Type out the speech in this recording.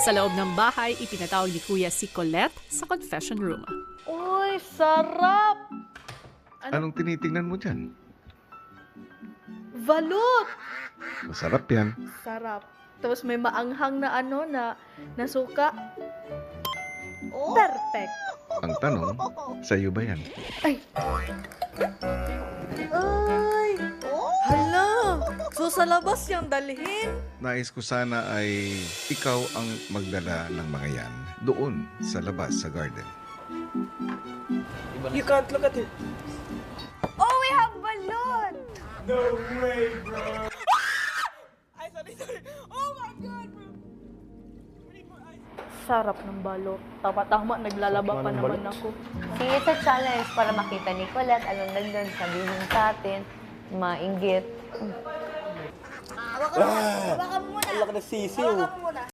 Sa loob ng bahay, ipinatawag ni Kuya si Colette sa confession room. Uy, sarap! Anong tinitingnan mo dyan? Balut! Masarap yan. Sarap. Tapos may maanghang na na suka. Perfect. Ang tanong, sa'yo ba yan? Ay! Hala! So sa labas yung dalhin? Nais ko sana ay ikaw ang magdala ng mga yan doon sa labas sa garden. You can't look at it. Oh, we have balloon! No way, bro. Ay, sorry. Oh my God, bro. Sarap ng balot. Tama, naglalaba pa naman ako. Sige sa challenge para makita ni Colette anong nandun, sabihin sa atin, mainggit. Ang laki ng sisiw.